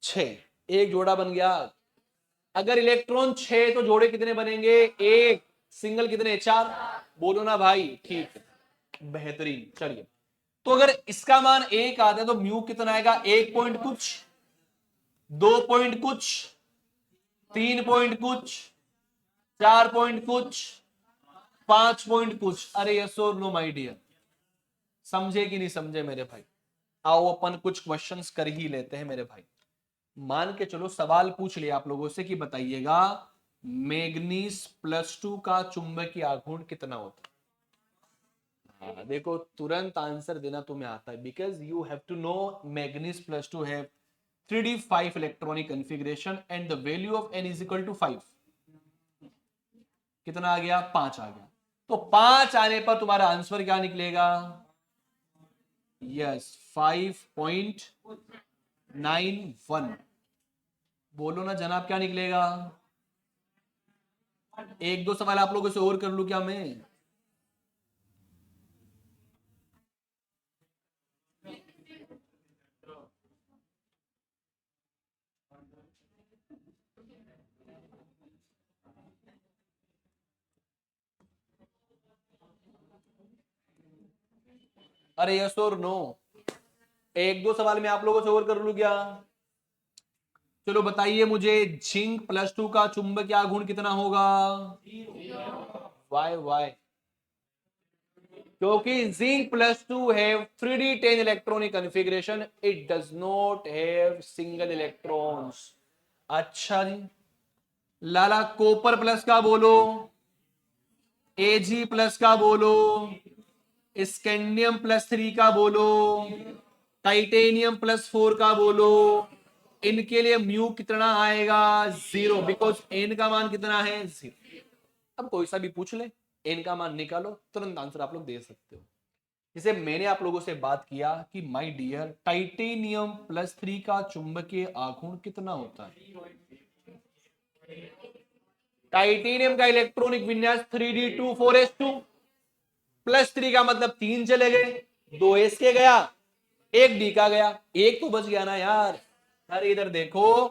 छह, एक जोड़ा बन गया। अगर इलेक्ट्रॉन छह तो जोड़े कितने बनेंगे? एक, सिंगल कितने? चार। बोलो ना भाई, ठीक है, बेहतरीन। चलिए, तो अगर इसका मान एक आता है तो म्यू कितना आएगा? एक पॉइंट कुछ, दो पॉइंट कुछ, तीन पॉइंट कुछ, चार पॉइंट कुछ, पांच पॉइंट कुछ। अरे यस और नो माय डियर, समझे कि नहीं समझे मेरे भाई? आओ अपन कुछ क्वेश्चंस कर ही लेते हैं मेरे भाई। मान के चलो सवाल पूछ लिया आप लोगों से कि बताइएगा मैग्नीज प्लस टू का चुंबकीय आघूर्ण कितना होता है। देखो तुरंत आंसर देना तुम्हें आता है, because you have to know manganese plus two है 3d5 electronic configuration and the value of n is equal to 5। कितना आ गया? 5 आ गया। तो 5 आने पर तुम्हारा आंसर क्या निकलेगा? यस, 5.91। बोलो ना जनाब, क्या निकलेगा? एक दो सवाल आप लोगों से और कर लूं क्या मैं? अरे यस और नो, एक दो सवाल मैं आप लोगों से और कर लूं क्या? चलो बताइए मुझे, जिंक प्लस टू का चुंबकीय आघूर्ण कितना होगा? Why why? क्योंकि zinc plus two have 3d10 electronic configuration, it does not have single electrons. अच्छा जी, लाला कॉपर प्लस का बोलो, एजी प्लस का बोलो, स्कैंडियम प्लस 3 का बोलो, टाइटेनियम प्लस 4 का बोलो, इनके लिए म्यू कितना आएगा? जीरो, बिकॉज एन का मान कितना है? जीरो। अब कोई सा भी पूछ ले, एन का मान निकालो, तुरंत आंसर आप लोग दे सकते हो। जैसे मैंने आप लोगों से बात किया कि माय डियर टाइटेनियम प्लस 3 का चुंबकीय आघूर्ण कितना होता है। टाइटेनियम का इलेक्ट्रॉनिक विन्यास 3d2 4s2, प्लस 3 का मतलब तीन चले गए, दो एस के गया, एक डी का गया, एक तो बच गया ना यार। अरे इधर देखो,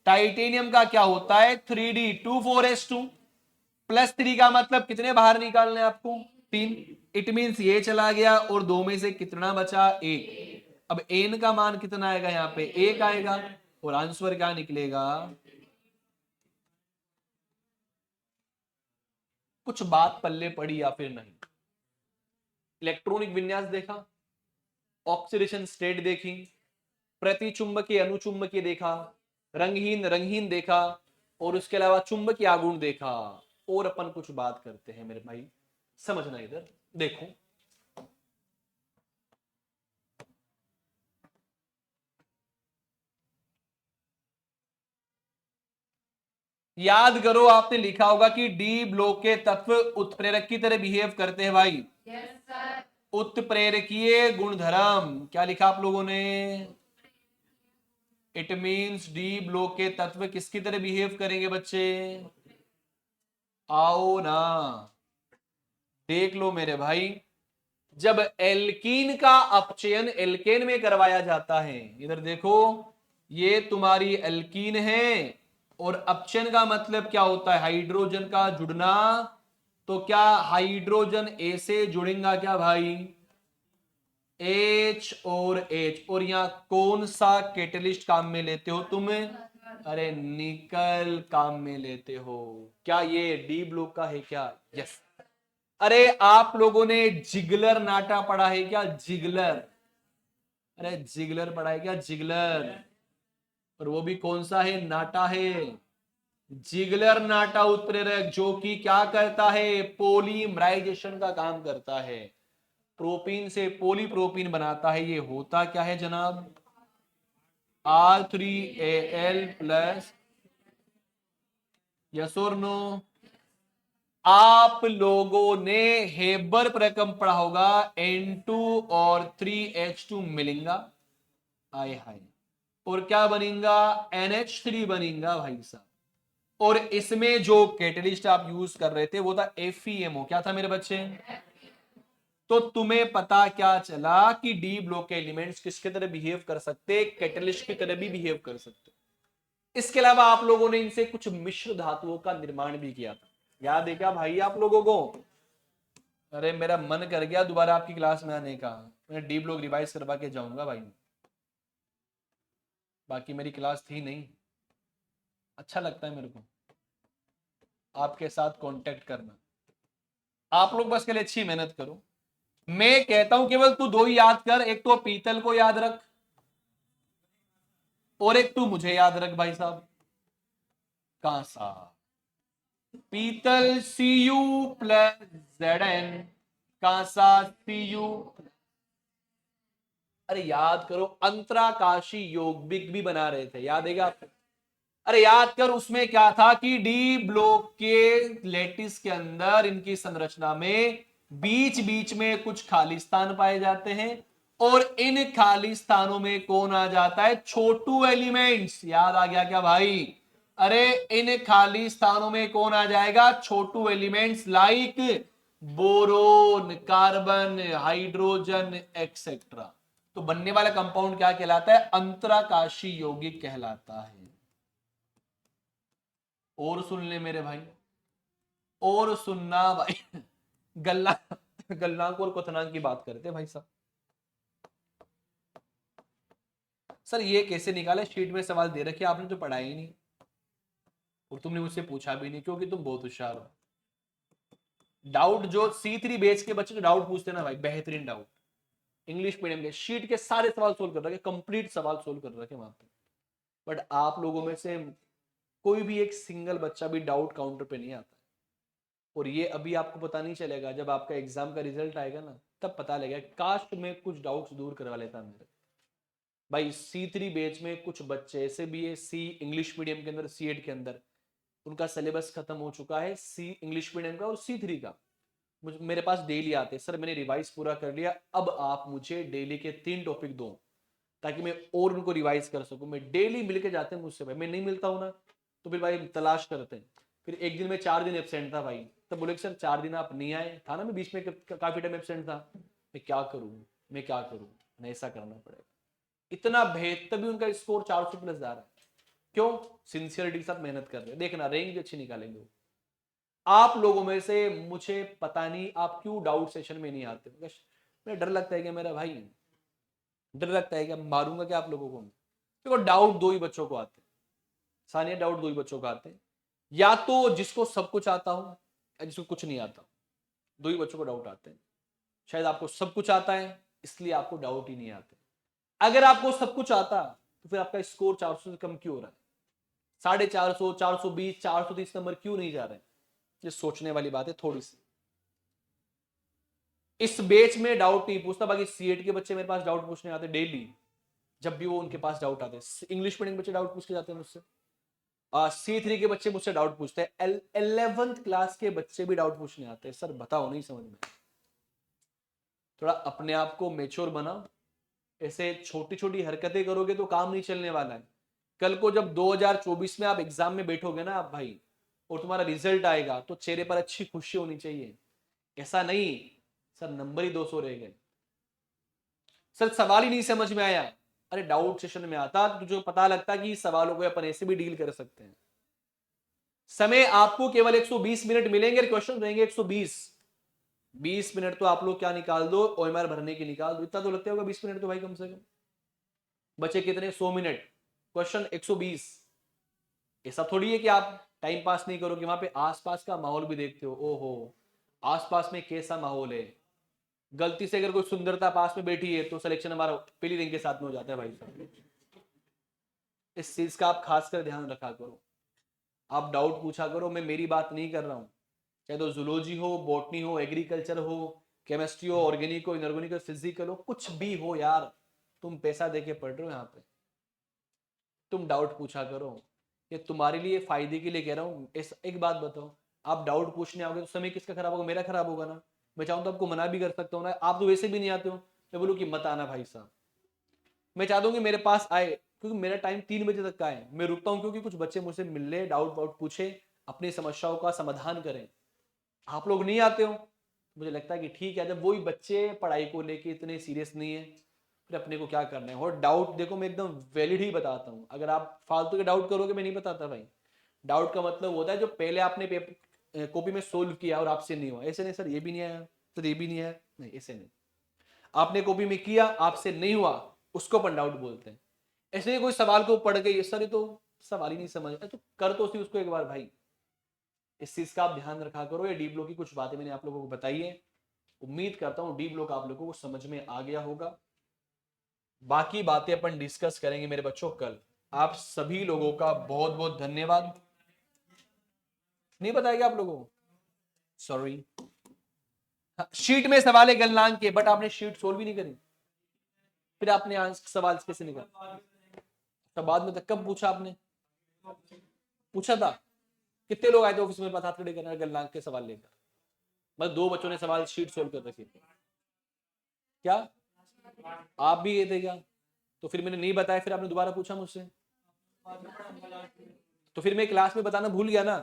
टाइटेनियम का क्या होता है? 3d2 4s2, प्लस 3 का मतलब कितने बाहर निकालने आपको? तीन। इट मींस ये चला गया और दो में से कितना बचा? एक। अब एन का मान कितना आएगा? यहां पे एक आएगा, और आंसर क्या निकलेगा? कुछ बात पल्ले पड़ी या फिर नहीं? इलेक्ट्रॉनिक विन्यास देखा, ऑक्सीडेशन स्टेट देखी, प्रतिचुंबकीय अनुचुंबकीय देखा, रंगहीन रंगहीन देखा, और उसके अलावा चुंबकीय आघूर्ण देखा। और अपन कुछ बात करते हैं मेरे भाई, समझना इधर देखो। याद करो, आपने लिखा होगा कि डी ब्लॉक के तत्व उत्प्रेरक की तरह बिहेव करते हैं भाई। उत्प्रेरकीय गुणधर्म क्या लिखा आप लोगों ने? इट मींस डी ब्लॉक के तत्व किसकी तरह बिहेव करेंगे बच्चे? आओ ना, देख लो मेरे भाई, जब एल्कीन का अपचयन एल्केन में करवाया जाता है, इधर देखो, ये तुम्हारी एल्कीन है, और अपचयन का मतलब क्या होता है? हाइड्रोजन का जुड़ना। तो क्या हाइड्रोजन ए से जुड़ेगा क्या भाई? H और H, और यहां कौन सा कैटलिस्ट काम में लेते हो तुम? अरे निकल काम में लेते हो। क्या ये डी ब्लॉक का है क्या? यस। अरे आप लोगों ने जिगलर नाटा पढ़ा है क्या? जिगलर, अरे जिगलर पढ़ा है क्या? जिगलर, और वो भी कौन सा है? नाटा है। जिगलर नाटा उत्प्रेरक जो कि क्या करता है? पॉलीमराइजेशन का काम करता है, प्रोपीन से पॉलीप्रोपीन बनाता है। ये होता क्या है जनाब? R3Al प्लस, यस और नो? आप लोगों ने हेबर प्रक्रम पढ़ा होगा, N2 और 3H2 मिलेंगा, आए हाय, और क्या बनेगा? NH3 बनेगा भाई साहब। और इसमें जो कैटलिस्ट आप यूज कर रहे थे वो था FeMO। क्या था मेरे बच्चे? तो तुम्हें पता क्या चला कि डी ब्लॉक के एलिमेंट्स किसके तरह बिहेव कर सकते? कैटलिस्ट की तरह भी बिहेव कर सकते। इसके अलावा आप लोगों ने इनसे कुछ मिश्र धातुओं का निर्माण भी किया था, याद है क्या भाई आप लोगों को? अरे मेरा मन कर गया दोबारा आपकी क्लास में आने का, मैं डी ब्लॉक रिवाइज करवा के जाऊंगा भाई। बाकी मेरी क्लास थी नहीं, अच्छा लगता है मेरे को आपके साथ कांटेक्ट करना। आप लोग बस के लिए अच्छी मेहनत करो। मैं कहता हूं केवल तू दो ही याद कर, एक तो पीतल को याद रख, और एक तू मुझे याद रख भाई साहब। कांसा, पीतल Cu प्लस Zn, कांसा Cu। अरे याद करो, अंतराकाशी यौगिक भी बना रहे थे, याद है क्या आपको? अरे याद कर, उसमें क्या था कि डी ब्लॉक के लेटिस के अंदर इनकी संरचना में बीच बीच में कुछ खाली स्थान पाए जाते हैं, और इन खाली स्थानों में कौन आ जाता है? छोटू एलिमेंट्स। याद आ गया क्या भाई? अरे इन खाली स्थानों में कौन आ जाएगा? छोटू elements like boron, carbon, hydrogen etcetera. तो बनने वाला कंपाउंड क्या कहलाता है? अंतराकाशी यौगिक कहलाता है। और सुन ले मेरे भाई, और सुनना भाई, गल्ला गल्लांक और क्वथनांक की बात करते भाई साहब। सर ये कैसे निकाले? शीट में सवाल दे रखे, आपने तो पढ़ा ही नहीं, और तुमने मुझसे पूछा भी नहीं, क्योंकि तुम बहुत होशियार हो। डाउट जो C3 बेच के बच्चे जो डाउट पूछते ना भाई, बेहतरीन डाउट, इंग्लिश मीडियम के शीट के सारे सवाल सोल्व कर रखे, कंप्लीट सवाल सोल्व कर रखे वहां पे। बट आप लोगों में से कोई भी एक सिंगल बच्चा भी डाउट काउंटर पे नहीं आता। और ये अभी आपको पता नहीं चलेगा, जब आपका एग्जाम का रिजल्ट आएगा ना, तब पता लगेगा। कास्ट में कुछ डाउट्स दूर करवा लेता मेरे भाई। C3 बैच में कुछ बच्चे ऐसे भी है, सी इंग्लिश मीडियम के अंदर, C8 के अंदर उनका सिलेबस खत्म हो चुका है, सी इंग्लिश मीडियम का और C3 का। मुझे मेरे पास डेली आते, सर मैंने रिवाइज पूरा कर लिया, अब आप मुझे डेली के 3 टॉपिक दो, ताकि मैं और उनको रिवाइज कर सकूं। मैं डेली मिलके जाते हैं मुझसे भाई, मैं नहीं मिलता हूं ना, तो फिर भाई तलाश करते हैं। फिर एक दिन में 4 दिन एब्सेंट था भाई, तब बोले सर 4 दिन आप नहीं आए, था ना मैं बीच में काफी टाइम एब्सेंट था, मैं क्या करूं, मैं क्या करूं, नहीं ऐसा करना पड़ेगा। इतना बेहतर भी उनका स्कोर 400 प्लस जा रहा है, क्यों? सिंसियरिटी के साथ मेहनत कर रहे हैं। देखना रैंक भी अच्छी निकालेंगे वो। आप लोगों में से मुझे पता नहीं आप क्यों डाउट सेशन में नहीं आते। मुझे डर लगता है कि मेरा भाई, डर लगता है कि मारूंगा क्या आप लोगों को। देखो डाउट दो ही बच्चों को आते हैं, सानिया, डाउट दो ही बच्चों को आते हैं, या तो जिसको सब कुछ आता हो, या जिसको कुछ नहीं आता। दो ही बच्चों को डाउट आते हैं। शायद आपको सब कुछ आता है, इसलिए आपको डाउट ही नहीं आते। अगर आपको सब कुछ आता तो फिर आपका स्कोर 400 से कम क्यों हो रहा है? 450, 420, 430 नंबर क्यों नहीं जा रहे हैं? ये सोचने वाली बात है थोड़ी सी। इस बैच में डाउट नहीं पूछता, बाकी C8 के बच्चे मेरे पास डाउट पूछने आते डेली, जब भी वो उनके पास डाउट आते। इंग्लिश मीडियम बच्चे डाउट पूछ के जाते हैं मुझसे। C3 के बच्चे मुझसे डाउट पूछते हैं, 11th क्लास के बच्चे भी डाउट पूछने आते हैं, सर बताओ नहीं समझ में। थोड़ा अपने आप को मेच्योर बनाओ, ऐसे छोटी छोटी हरकतें करोगे तो काम नहीं चलने वाला है। कल को जब 2024 में आप एग्जाम में बैठोगे ना आप भाई, और तुम्हारा रिजल्ट आएगा तो चेहरे पर अच्छी खुशी होनी चाहिए। ऐसा नहीं सर नंबर ही 200 रह गए, सर सवाल ही नहीं समझ में आया। अरे डाउट सेशन में आता तो तुझे पता लगता कि सवालों को अपन ऐसे भी डील कर सकते हैं। समय आपको केवल 120 मिनट मिलेंगे, क्वेश्चन रहेंगे 120। 20 मिनट तो आप लोग क्या निकाल दो, ओएमआर भरने की निकाल दो, इतना तो लगता होगा 20 मिनट तो भाई कम से कम। बचे कितने, 100 मिनट, क्वेश्चन 120। ऐसा थोड़ी है कि आप टाइम पास नहीं करोगे, वहां पे आसपास का माहौल भी देखते हो, ओहो आसपास में कैसा माहौल है। गलती से अगर कोई सुंदरता पास में बैठी है तो सिलेक्शन हमारा पहली रिंग के साथ में हो जाता है भाई साहब। इस चीज का आप खासकर ध्यान रखा करो। आप डाउट पूछा करो, मैं मेरी बात नहीं कर रहा हूं, चाहे तो जूलॉजी हो, बॉटनी हो, एग्रीकल्चर हो, केमिस्ट्री हो, ऑर्गेनिक हो, इनऑर्गेनिक हो, फिजिकल हो, कुछ भी हो यार, तुम पैसा देके पढ़ रहे हो यहाँ पे, तुम डाउट पूछा करो। ये तुम्हारे लिए फायदे के लिए कह रहा हूँ। एक बात बताओ, आप डाउट पूछने आओगे तो समय किसका खराब होगा, मेरा खराब होगा ना। मैं चाहूँ तो आपको मना भी कर सकता हूँ ना, आप तो वैसे भी नहीं आते हो, मैं बोलूँ कि मत आना भाई साहब। मैं चाहता हूँ कि मेरे पास आए, क्योंकि मेरा टाइम 3 बजे तक का है। मैं रुकता हूँ क्योंकि कुछ बच्चे मुझसे मिल ले, डाउट वाउट पूछे, अपनी समस्याओं का समाधान करें। आप लोग नहीं आते हो, मुझे लगता है कि ठीक है, जब वही बच्चे पढ़ाई को लेके इतने सीरियस नहीं है, फिर अपने को क्या करना है। और डाउट देखो मैं एकदम वैलिड ही बताता हूँ, अगर आप फालतू के डाउट करोगे मैं नहीं बताता भाई। डाउट का मतलब होता है जो पहले आपने पेपर कॉपी में सोल्व किया और आपसे नहीं हुआ। ऐसे नहीं सर ये भी नहीं आया, सर ये भी नहीं आया, नहीं ऐसे नहीं। आपने कॉपी में किया, आपसे नहीं हुआ, उसको अपन डाउट बोलते हैं। ऐसे ही कोई सवाल को पढ़ गई सर ये तो सवाल ही नहीं समझ, तो कर तो सी उसको एक बार भाई। इस चीज का आप ध्यान रखा करो। ये डी ब्लॉक की कुछ बातें मैंने आप लोगों को बताई है, उम्मीद करता हूं डी ब्लॉक आप लोगों को समझ में आ गया होगा। बाकी बातें अपन डिस्कस करेंगे मेरे बच्चों कल। आप सभी लोगों का बहुत बहुत धन्यवाद। नहीं बताएगा आप लोगों को, सॉरी। शीट में सवाल है गलनांक के, बट आपने शीट सोल्व भी नहीं करी, फिर आपने सवाल कैसे निकाला? तब बाद में तक कब पूछा आपने, पूछा था? कितने लोग आए थे ऑफिस में हाथ खड़े करने गलनांक के सवाल लेकर? बस 2 बच्चों ने सवाल शीट सोल्व कर रखी। क्या आप भी गए थे क्या? तो फिर मैंने नहीं बताया, फिर आपने दोबारा पूछा मुझसे, तो फिर मैं क्लास में बताना भूल गया ना,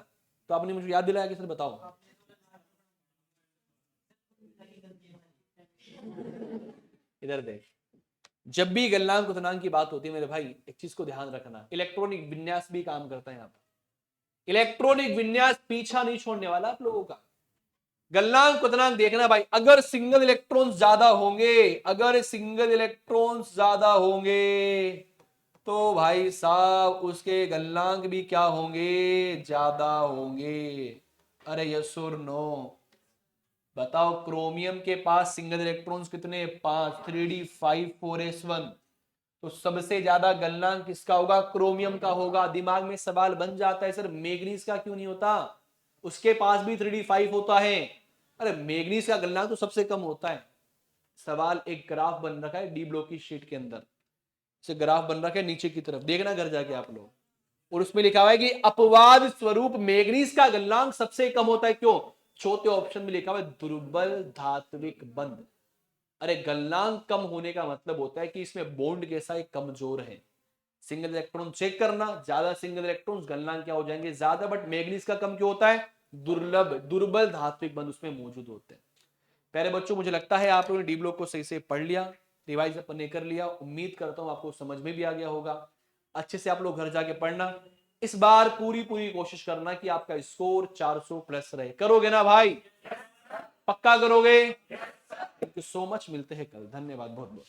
तो आपने मुझे याद दिलाया कि सर बताओ। इधर देख, जब भी गलनांक क्वथनांक की बात होती है मेरे भाई, एक चीज को ध्यान रखना, इलेक्ट्रॉनिक विन्यास भी काम करता है यहाँ पर। इलेक्ट्रॉनिक विन्यास पीछा नहीं छोड़ने वाला आप लोगों का। गलनांक क्वथनांक देखना भाई, अगर सिंगल इलेक्ट्रॉन्स ज्यादा होंगे, अगर सिंगल इलेक्ट्रॉन्स ज्यादा होंगे तो भाई साहब उसके गलनांक भी क्या होंगे, ज्यादा होंगे। अरे यस और नो बताओ। क्रोमियम के पास सिंगल इलेक्ट्रॉन्स कितने, 5, 3d5 4s1, तो सबसे ज्यादा गलनांक किसका होगा, क्रोमियम का होगा। दिमाग में सवाल बन जाता है सर मैग्नीज का क्यों नहीं होता, उसके पास भी 3d5 होता है। अरे मैग्नीज का गलनांक तो सबसे कम होता है। सवाल एक ग्राफ बन रखा है डी ब्लॉक की शीट के अंदर, से ग्राफ बन रखा है नीचे की तरफ, देखना घर जाके आप लोग, और उसमें लिखा हुआ है कि अपवाद स्वरूप मैग्नीज का गलनांक सबसे कम होता है। क्यों? चौथे ऑप्शन में लिखा हुआ है दुर्बल धात्विक बंध। अरे गलनांक कम होने का मतलब होता है कि इसमें बॉन्ड कैसा है, कमजोर है। सिंगल इलेक्ट्रॉन चेक करना, ज्यादा सिंगल इलेक्ट्रॉन गलनांक क्या हो जाएंगे, ज्यादा। बट मैग्नीज का कम क्यों होता है, दुर्लभ दुर्बल धात्विक बंध उसमें मौजूद होते हैं। प्यारे बच्चों मुझे लगता है आप लोगों ने डी ब्लॉक को सही से पढ़ लिया, रिवाइज अपन ने कर लिया। उम्मीद करता हूं आपको समझ में भी आ गया होगा। अच्छे से आप लोग घर जाके पढ़ना, इस बार पूरी पूरी कोशिश करना कि आपका स्कोर 400 प्लस रहे। करोगे ना भाई, पक्का करोगे? थैंक यू सो मच, मिलते हैं कल। धन्यवाद बहुत बहुत।